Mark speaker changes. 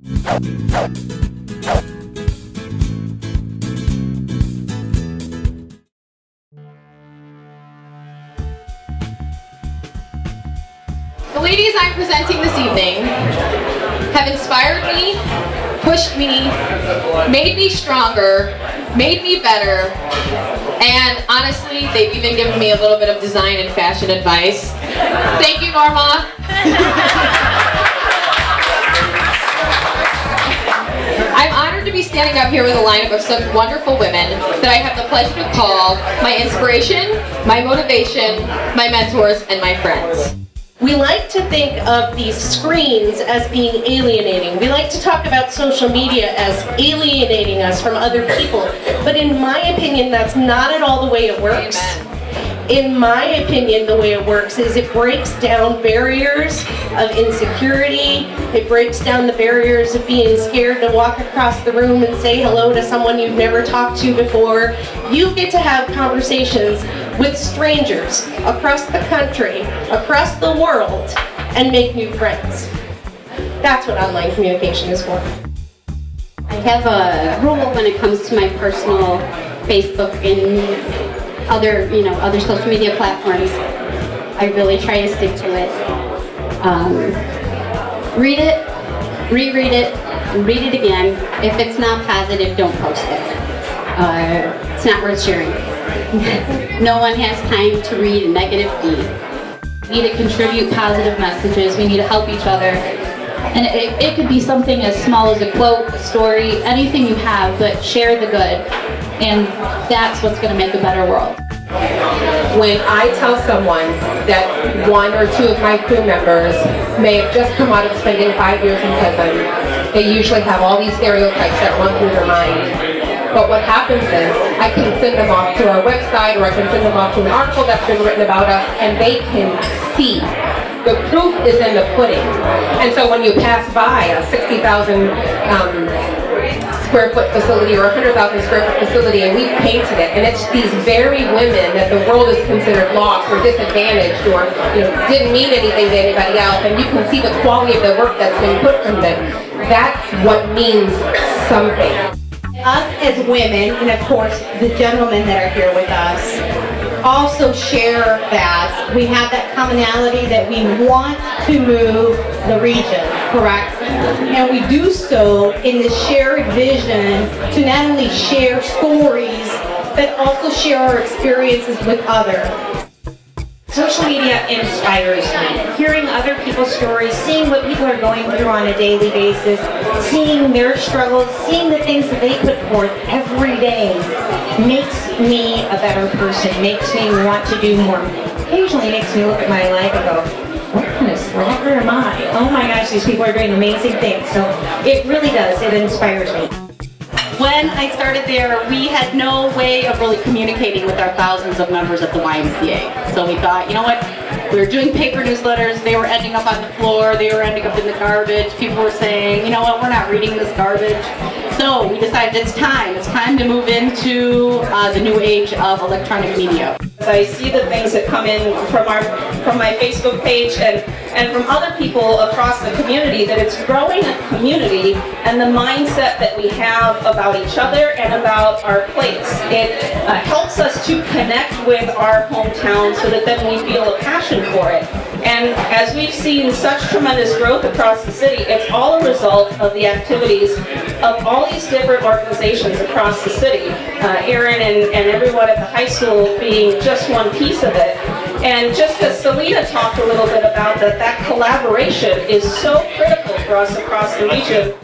Speaker 1: The ladies I'm presenting this evening have inspired me, pushed me, made me stronger, made me better, and honestly, they've even given me a little bit of design and fashion advice. Thank you, Norma. I'm honored to be standing up here with a lineup of such wonderful women that I have the pleasure to call my inspiration, my motivation, my mentors, and my friends.
Speaker 2: We like to think of these screens as being alienating. We like to talk about social media as alienating us from other people. But in my opinion, that's not at all the way it works.
Speaker 1: Amen.
Speaker 2: In my opinion, the way it works is it breaks down barriers of insecurity. It breaks down the barriers of being scared to walk across the room and say hello to someone you've never talked to before. You get to have conversations with strangers across the country, across the world, and make new friends. That's what online communication is for.
Speaker 3: I have a rule when it comes to my personal Facebook and other social media platforms. I really try to stick to it. Read it, reread it, read it again. If it's not positive, don't post it. It's not worth sharing. No one has time to read a negative feed.
Speaker 4: We need to contribute positive messages. We need to help each other. And it could be something as small as a quote, a story, anything you have, but share the good. And that's what's going to make a better world.
Speaker 5: When I tell someone that one or two of my crew members may have just come out of spending 5 years in prison, they usually have all these stereotypes that run through their mind. But what happens is, I can send them off to our website, or I can send them off to an article that's been written about us, and they can see. The proof is in the pudding. And so when you pass by a 60,000 square foot facility or a 100,000 square foot facility, and we've painted it, and it's these very women that the world is considered lost or disadvantaged or didn't mean anything to anybody else, and you can see the quality of the work that's been put from them. That's what means something.
Speaker 6: Us as women, and of course the gentlemen that are here with us, also share that we have that commonality that we want to move the region, correct? And we do so in the shared vision to not only share stories, but also share our experiences with others.
Speaker 7: Social media inspires me. Hearing other people's stories, seeing what people are going through on a daily basis, seeing their struggles, seeing the things that they put forth every day makes me a better person, makes me want to do more. Occasionally makes me look at my life and go, what kind of slacker am I? Oh my gosh, these people are doing amazing things. So it really does, it inspires me.
Speaker 8: When I started there, we had no way of really communicating with our thousands of members of the YMCA. So we thought, you know what, we were doing paper newsletters, they were ending up on the floor, they were ending up in the garbage. People were saying, you know what, we're not reading this garbage. So we decided it's time to move into the new age of electronic media.
Speaker 9: I see the things that come in from my Facebook page and from other people across the community, that it's growing a community and the mindset that we have about each other and about our place. It helps us to connect with our hometown so that then we feel a passion for it. And as we've seen such tremendous growth across the city, it's all a result of the activities of all these different organizations across the city. Erin and everyone at the high school being just one piece of it. And just as Celina talked a little bit about that collaboration is so critical for us across the region.